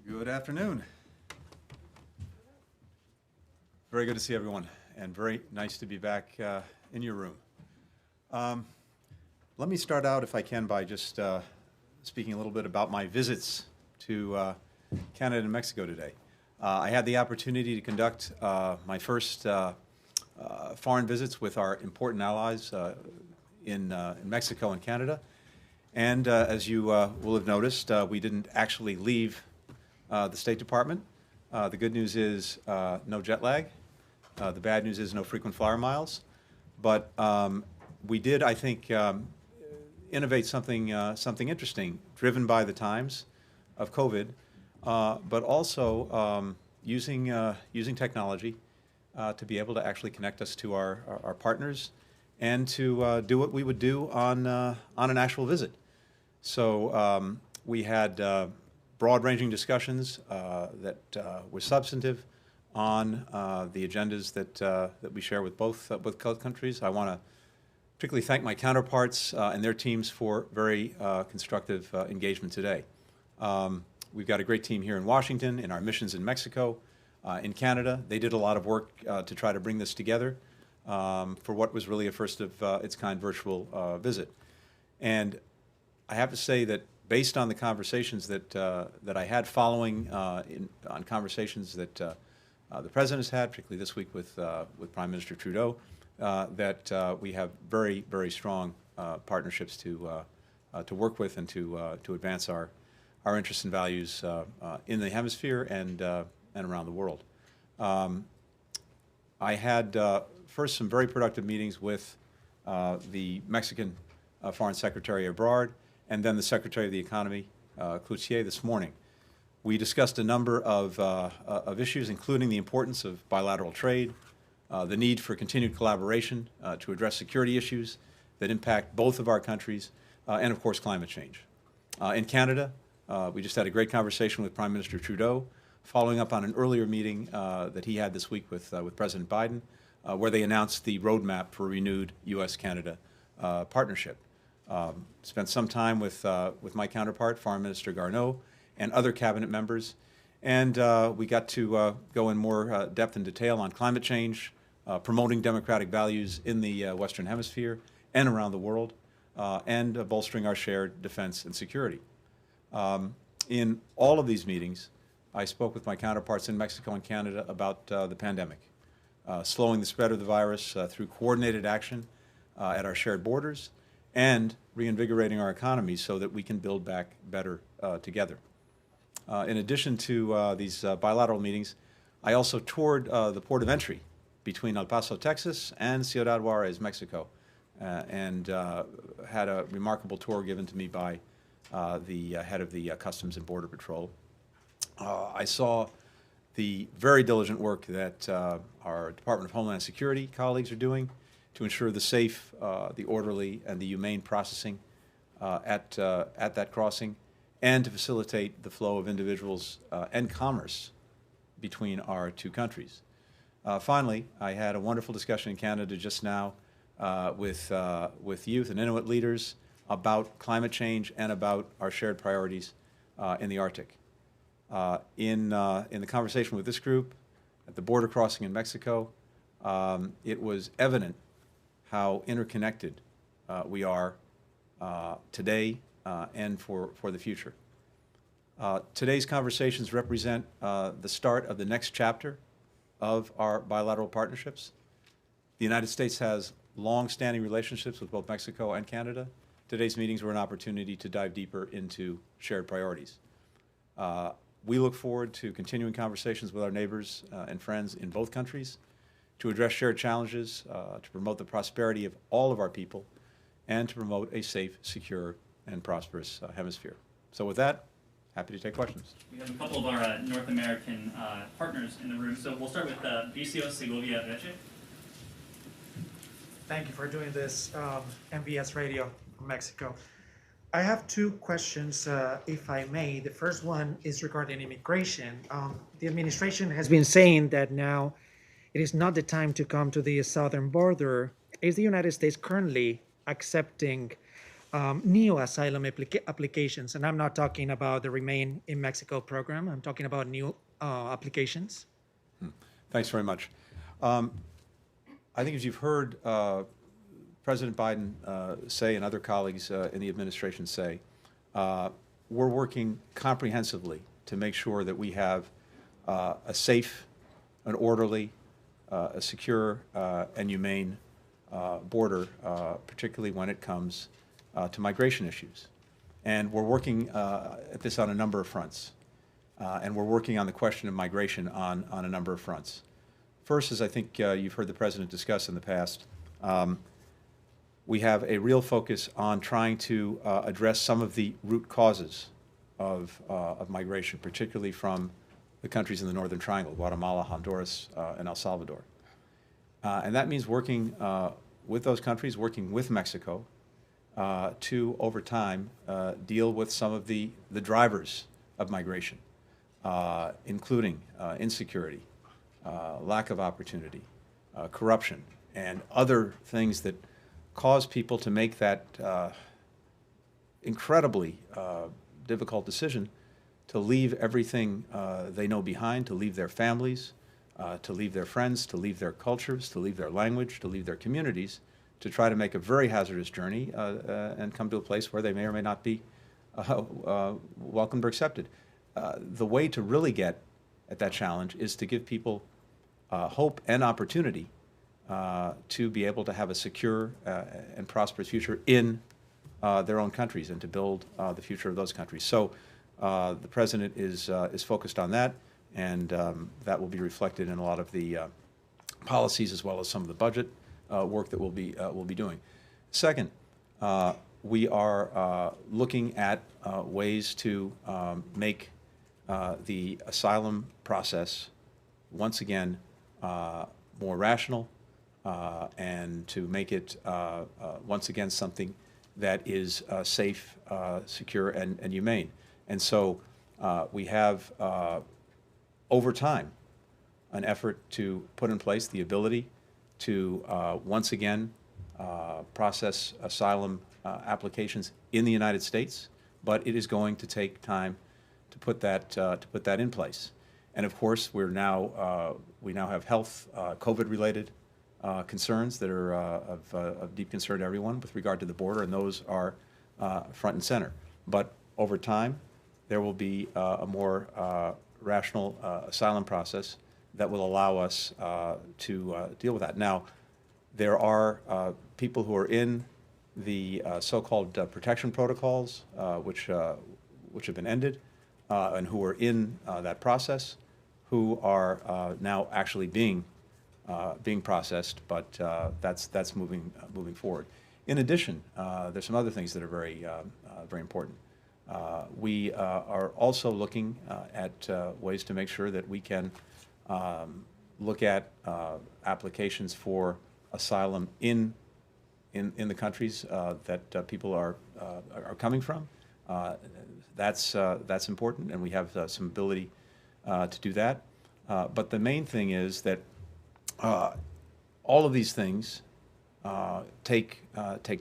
Good afternoon. Very good to see everyone, and very nice to be back in your room. Let me start out, if I can, by just speaking a little bit about my visits to Canada and Mexico today. I had the opportunity to conduct my first foreign visits with our important allies in Mexico and Canada. And as you will have noticed, we didn't actually leave the State Department. The good news is no jet lag. The bad news is no frequent flyer miles. But we did, I think, innovate something interesting, driven by the times of COVID, but also using technology to be able to actually connect us to our partners and to do what we would do on an actual visit. So we had broad-ranging discussions that were substantive on the agendas that we share with both countries. I want to particularly thank my counterparts and their teams for very constructive engagement today. We've got a great team here in Washington, in our missions in Mexico, in Canada. They did a lot of work to try to bring this together for what was really a first of its kind virtual visit. And I have to say that based on the conversations that I had following on conversations that the President has had, particularly this week with Prime Minister Trudeau, that we have very, very strong partnerships to work with and to advance our interests and values in the hemisphere and around the world. I had first some very productive meetings with the Mexican Foreign Secretary Ebrard and then the Secretary of the Economy, Cloutier, this morning. We discussed a number of issues, including the importance of bilateral trade, the need for continued collaboration to address security issues that impact both of our countries, and of course climate change. In Canada, we just had a great conversation with Prime Minister Trudeau, following up on an earlier meeting that he had this week with President Biden, where they announced the roadmap for a renewed U.S.-Canada partnership. Spent some time with my counterpart, Foreign Minister Garneau, and other cabinet members, and we got to go in more depth and detail on climate change, promoting democratic values in the Western Hemisphere and around the world, and bolstering our shared defense and security. In all of these meetings, I spoke with my counterparts in Mexico and Canada about the pandemic, slowing the spread of the virus through coordinated action at our shared borders, and reinvigorating our economies so that we can build back better together. In addition to these bilateral meetings, I also toured the port of entry between El Paso, Texas, and Ciudad Juarez, Mexico, and had a remarkable tour given to me by the head of the Customs and Border Patrol. I saw the very diligent work that our Department of Homeland Security colleagues are doing to ensure the safe, the orderly, and the humane processing at that crossing, and to facilitate the flow of individuals and commerce between our two countries. Finally, I had a wonderful discussion in Canada just now with youth and Inuit leaders about climate change and about our shared priorities in the Arctic. In the conversation with this group at the border crossing in Mexico, it was evident how interconnected we are today and for the future. Today's conversations represent the start of the next chapter of our bilateral partnerships. The United States has long-standing relationships with both Mexico and Canada. Today's meetings were an opportunity to dive deeper into shared priorities. We look forward to continuing conversations with our neighbors and friends in both countries to address shared challenges, to promote the prosperity of all of our people, and to promote a safe, secure, and prosperous hemisphere. So with that, happy to take questions. We have a couple of our North American partners in the room, so we'll start with Vicio Segovia Reche. Thank you for doing this, MBS Radio from Mexico. I have two questions, if I may. The first one is regarding immigration. The administration has been saying that now it is not the time to come to the southern border. Is the United States currently accepting new asylum applications, and I'm not talking about the Remain in Mexico program. I'm talking about new applications. Thanks very much. I think as you've heard President Biden say and other colleagues in the administration say, we're working comprehensively to make sure that we have a safe, an orderly, a secure, and humane border, particularly when it comes to migration issues. And we're working at this on a number of fronts. And we're working on the question of migration on a number of fronts. First, as I think you've heard the President discuss in the past, we have a real focus on trying to address some of the root causes of migration, particularly from the countries in the Northern Triangle, Guatemala, Honduras, and El Salvador. And that means working with those countries, working with Mexico, to, over time, deal with some of the drivers of migration, including insecurity, lack of opportunity, corruption, and other things that cause people to make that incredibly difficult decision to leave everything they know behind, to leave their families, to leave their friends, to leave their cultures, to leave their language, to leave their communities, to try to make a very hazardous journey and come to a place where they may or may not be welcomed or accepted. The way to really get at that challenge is to give people hope and opportunity to be able to have a secure and prosperous future in their own countries and to build the future of those countries. So the President is focused on that, and that will be reflected in a lot of the policies as well as some of the budget work that we'll be doing. Second, we are looking at ways to make the asylum process once again more rational and to make it once again something that is safe, secure, and humane. And so we have over time an effort to put in place the ability to once again process asylum applications in the United States, but it is going to take time to put that in place. And of course, we now have health COVID-related concerns that are of deep concern to everyone with regard to the border, and those are front and center. But over time, there will be a more rational asylum process that will allow us to deal with that. Now, there are people who are in the so-called protection protocols, which have been ended, and who are in that process, who are now actually being processed, but that's moving forward. In addition, there's some other things that are very important. We are also looking at ways to make sure that we can look at applications for asylum in the countries that people are coming from. That's important, and we have some ability to do that. But the main thing is that all of these things take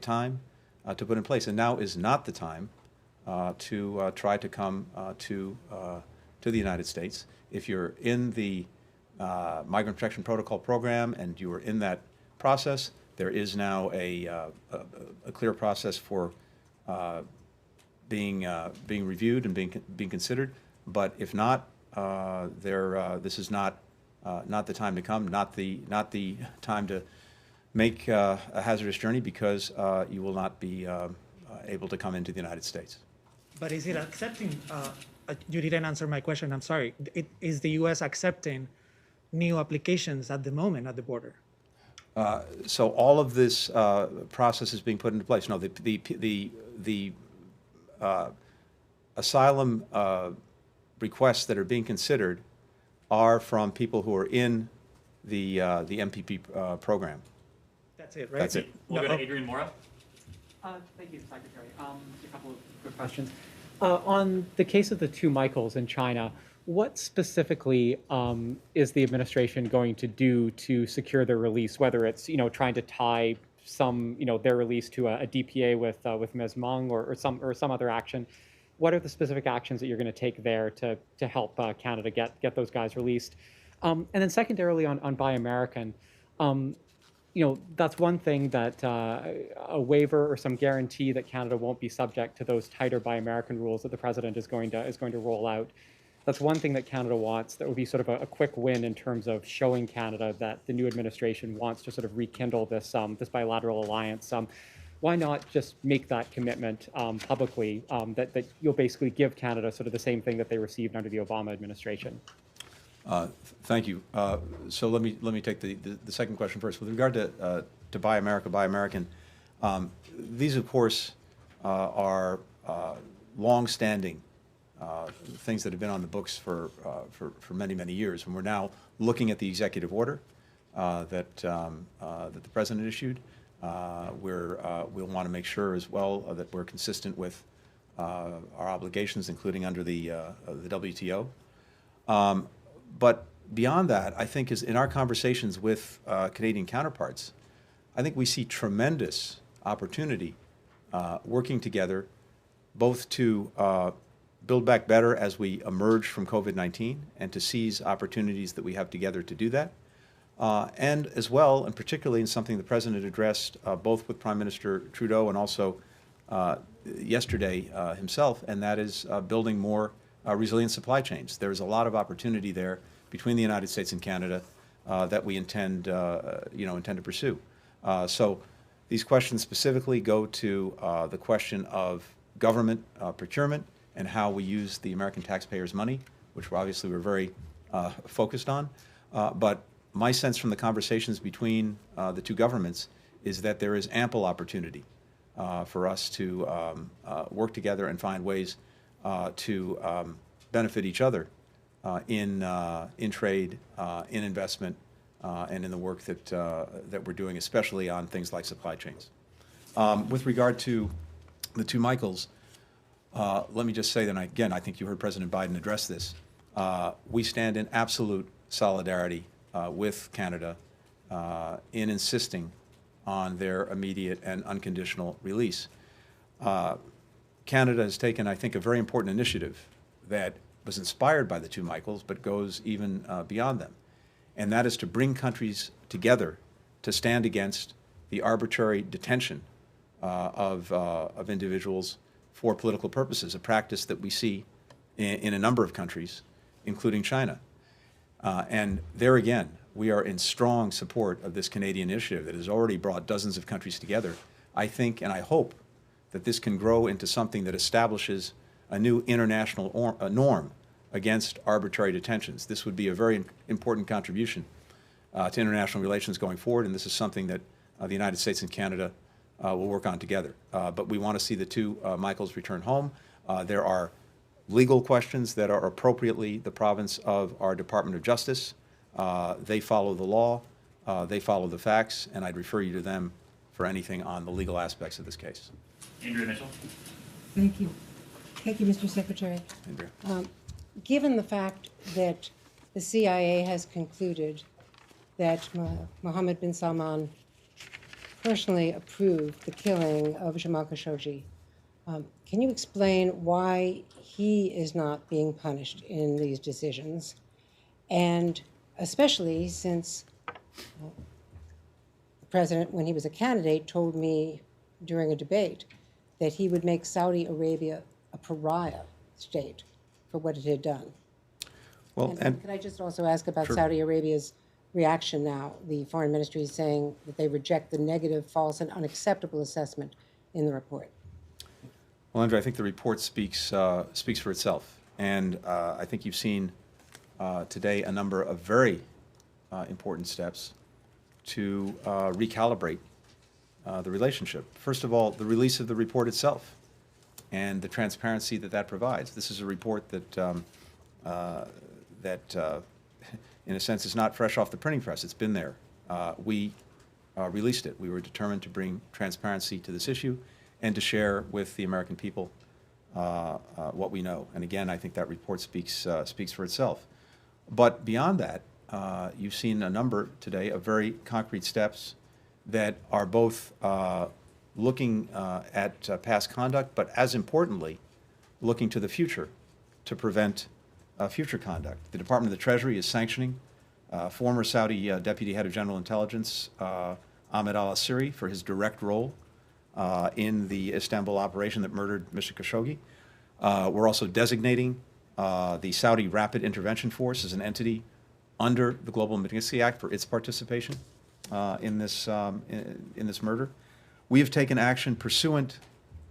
time to put in place, and now is not the time to try to come to the United States. If you're in the Migrant Protection Protocol program and you are in that process, there is now a clear process for being reviewed and being considered. But if not, this is not the time to come, not the time to make a hazardous journey, because you will not be able to come into the United States. But is it accepting, you didn't answer my question, I'm sorry. Is the U.S. accepting new applications at the moment at the border? So all of this process is being put into place. No, the asylum requests that are being considered are from people who are in the MPP program. That's it, right? That's it. We'll go to Adrian Mora. Thank you, Secretary. Just a couple of quick questions. On the case of the two Michaels in China, what specifically is the administration going to do to secure their release, whether it's trying to tie some, their release to a DPA with Ms. Meng or some other action. What are the specific actions that you're going to take there to help Canada get those guys released? And then secondarily on Buy American, that's one thing that a waiver or some guarantee that Canada won't be subject to those tighter Buy American rules that the president is going to roll out. That's one thing that Canada wants. That would be sort of a quick win in terms of showing Canada that the new administration wants to sort of rekindle this this bilateral alliance. Why not just make that commitment publicly that you'll basically give Canada sort of the same thing that they received under the Obama administration? Thank you. So let me take the second question first. With regard to Buy America, Buy American, these of course are long-standing things that have been on the books for many years, and we're now looking at the executive order that the president issued. We'll want to make sure as well that we're consistent with our obligations, including under the WTO. But beyond that, I think is in our conversations with Canadian counterparts, I think we see tremendous opportunity working together, both to build back better as we emerge from COVID-19 and to seize opportunities that we have together to do that. And as well, and particularly in something the President addressed both with Prime Minister Trudeau and also yesterday himself, and that is building more resilient supply chains. There's a lot of opportunity there between the United States and Canada that we intend to pursue. So these questions specifically go to the question of government procurement and how we use the American taxpayers' money, which we're very focused on. But my sense from the conversations between the two governments is that there is ample opportunity for us to work together and find ways to benefit each other in trade, in investment, and in the work that we're doing, especially on things like supply chains. With regard to the two Michaels, let me just say that, again, I think you heard President Biden address this. We stand in absolute solidarity with Canada in insisting on their immediate and unconditional release. Canada has taken, I think, a very important initiative that was inspired by the two Michaels, but goes even beyond them. And that is to bring countries together to stand against the arbitrary detention of individuals for political purposes, a practice that we see in a number of countries, including China. And there again, we are in strong support of this Canadian initiative that has already brought dozens of countries together. I think and I hope that this can grow into something that establishes a new international norm against arbitrary detentions. This would be a very important contribution to international relations going forward, and this is something that the United States and Canada will work on together. But we want to see the two Michaels return home. There are legal questions that are appropriately the province of our Department of Justice. They follow the law, they follow the facts, and I'd refer you to them for anything on the legal aspects of this case. Andrea Mitchell. Thank you. Thank you, Mr. Secretary. Andrea. Given the fact that the CIA has concluded that Mohammed bin Salman personally approved the killing of Jamal Khashoggi, can you explain why he is not being punished in these decisions? And especially since the president, when he was a candidate, told me during a debate that he would make Saudi Arabia a pariah state for what it had done. Well, And could I just also ask about Sure. Saudi Arabia's reaction now? The foreign ministry is saying that they reject the negative, false, and unacceptable assessment in the report. Well, Andrea, I think the report speaks for itself, and I think you've seen today a number of very important steps to recalibrate the relationship. First of all, the release of the report itself and the transparency that that provides. This is a report that in a sense, is not fresh off the printing press. It's been there. We released it. We were determined to bring transparency to this issue and to share with the American people what we know. And again, I think that report speaks for itself. But beyond that, you've seen a number today of very concrete steps that are both looking at past conduct, but as importantly, looking to the future to prevent future conduct. The Department of the Treasury is sanctioning former Saudi Deputy Head of General Intelligence, Ahmed al-Asiri, for his direct role in the Istanbul operation that murdered Mr. Khashoggi. We're also designating the Saudi Rapid Intervention Force as an entity under the Global Magnitsky Act for its participation in this murder. We have taken action pursuant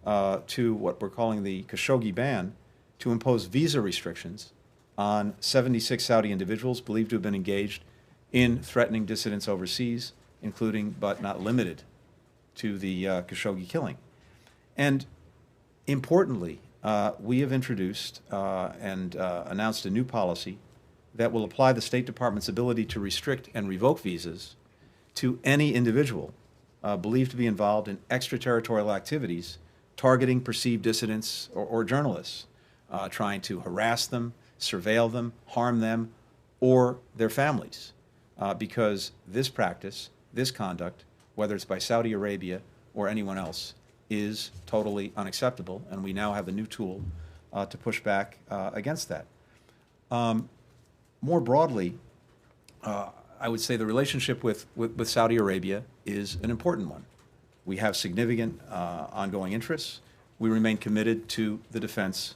to what we're calling the Khashoggi ban to impose visa restrictions on 76 Saudi individuals believed to have been engaged in threatening dissidents overseas, including but not limited to the Khashoggi killing. And importantly, we have introduced and announced a new policy that will apply the State Department's ability to restrict and revoke visas to any individual believed to be involved in extraterritorial activities targeting perceived dissidents or journalists, trying to harass them, surveil them, harm them, or their families. Because this practice, this conduct, whether it's by Saudi Arabia or anyone else, is totally unacceptable, and we now have a new tool to push back against that. More broadly, I would say the relationship with Saudi Arabia is an important one. We have significant ongoing interests. We remain committed to the defense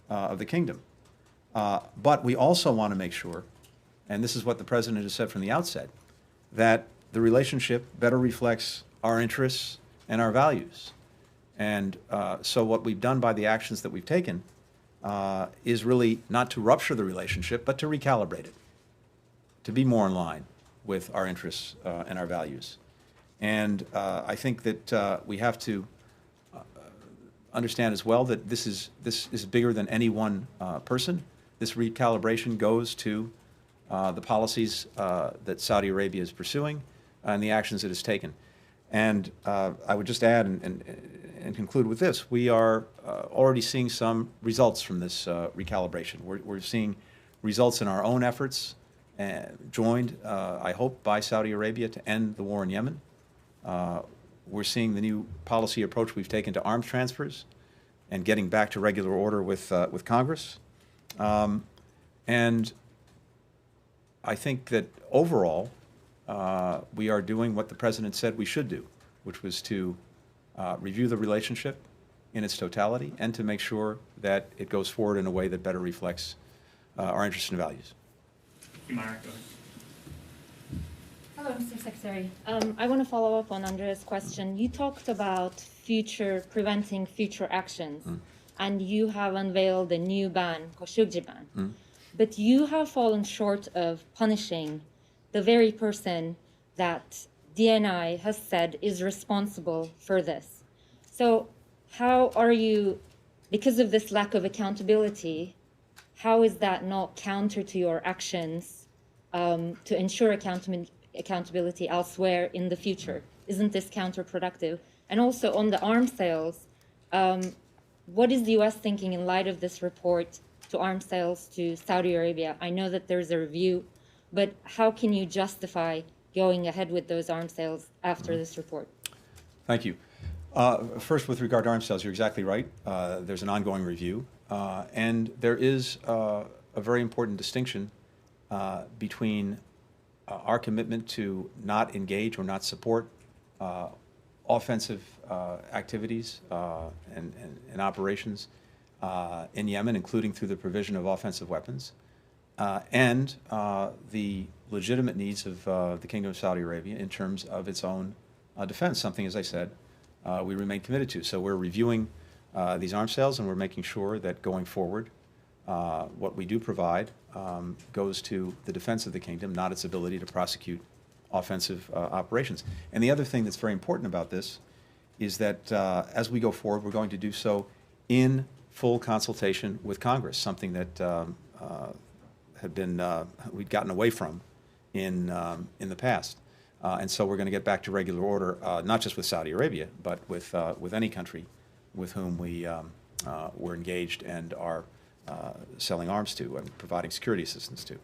of the kingdom. But we also want to make sure, and this is what the President has said from the outset, that the relationship better reflects our interests and our values. And so what we've done by the actions that we've taken is really not to rupture the relationship, but to recalibrate it, to be more in line with our interests and our values. And I think that we have to understand as well that this is bigger than any one person. This recalibration goes to the policies that Saudi Arabia is pursuing and the actions it has taken. And I would just add and conclude with this. We are already seeing some results from this recalibration. We're seeing results in our own efforts, joined, I hope, by Saudi Arabia to end the war in Yemen. We're seeing the new policy approach we've taken to arms transfers and getting back to regular order with Congress. And I think that overall, we are doing what the President said we should do, which was to review the relationship in its totality and to make sure that it goes forward in a way that better reflects our interests and values. Imara, go ahead. Hello, Mr. Secretary. I want to follow up on Andrea's question. You talked about preventing future actions, and you have unveiled a new ban, Khashoggi ban. But you have fallen short of punishing the very person that DNI has said is responsible for this. So how are you, because of this lack of accountability, how is that not counter to your actions to ensure accountability elsewhere in the future? Isn't this counterproductive? And also on the arms sales, what is the U.S. thinking in light of this report to arms sales to Saudi Arabia? I know that there's a review, but how can you justify going ahead with those arms sales after this report? Thank you. First, with regard to arms sales, you're exactly right. There's an ongoing review, and there is a very important distinction between our commitment to not engage or not support offensive activities and operations in Yemen, including through the provision of offensive weapons, and the legitimate needs of the Kingdom of Saudi Arabia in terms of its own defense, something, as I said, we remain committed to. So we're reviewing these arms sales, and we're making sure that going forward, what we do provide goes to the defense of the kingdom, not its ability to prosecute offensive operations. And the other thing that's very important about this is that as we go forward, we're going to do so in full consultation with Congress, something that had been we'd gotten away from in the past. And so we're going to get back to regular order, not just with Saudi Arabia, but with any country with whom we're engaged and are selling arms to and providing security assistance to.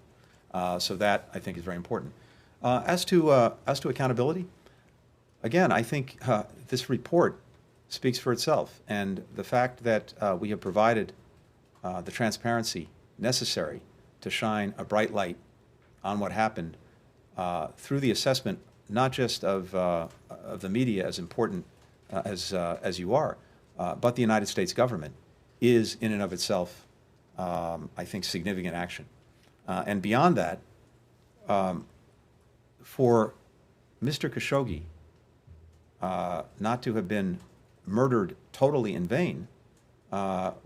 So that, I think, is very important. As to accountability, again, I think this report speaks for itself, and the fact that we have provided the transparency necessary to shine a bright light on what happened through the assessment, not just of the media as important as you are, but the United States government, is in and of itself, I think, significant action. And beyond that, for Mr. Khashoggi not to have been murdered totally in vain,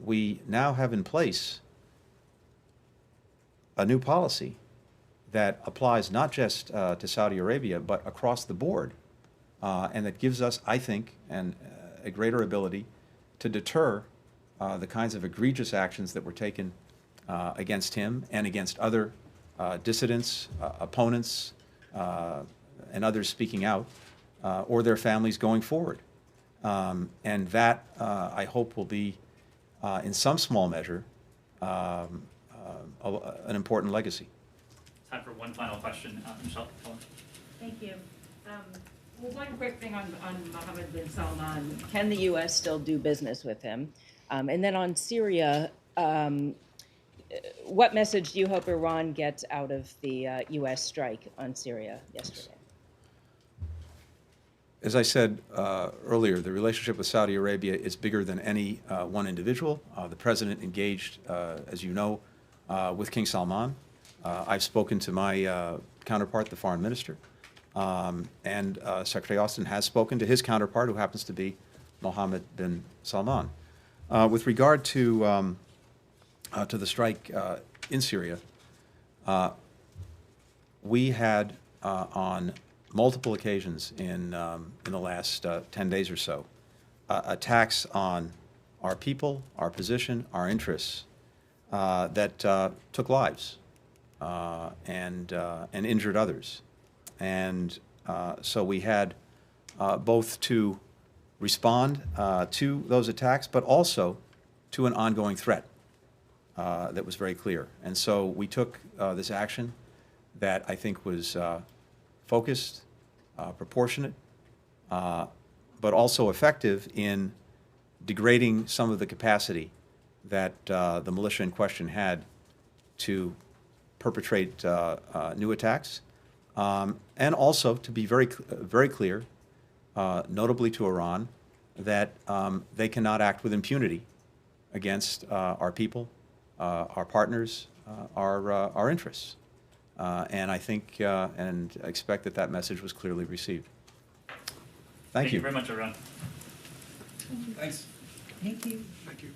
we now have in place a new policy that applies not just to Saudi Arabia, but across the board, and that gives us, I think, a greater ability to deter the kinds of egregious actions that were taken against him and against other dissidents, opponents, and others speaking out, or their families going forward. And that, I hope, will be, in some small measure, an important legacy. Time for one final question. Michelle. Thank you. Well, one quick thing on Mohammed bin Salman. Can the U.S. still do business with him? And then on Syria, what message do you hope Iran gets out of the U.S. strike on Syria yesterday? As I said earlier, the relationship with Saudi Arabia is bigger than any one individual. The president engaged, as you know, with King Salman. I've spoken to my counterpart, the foreign minister, and Secretary Austin has spoken to his counterpart, who happens to be Mohammed bin Salman. With regard to the strike in Syria, we had on multiple occasions in the last 10 days or so attacks on our people, our position, our interests that took lives and injured others. And so we had both to respond to those attacks, but also to an ongoing threat that was very clear. And so we took this action that I think was focused, proportionate, but also effective in degrading some of the capacity that the militia in question had to perpetrate new attacks, and also to be very clear, notably to Iran, that they cannot act with impunity against our people, our partners, our interests. And I think and expect that that message was clearly received. Thank you. Thank you very much, everyone. Thanks. Thank you. Thank you.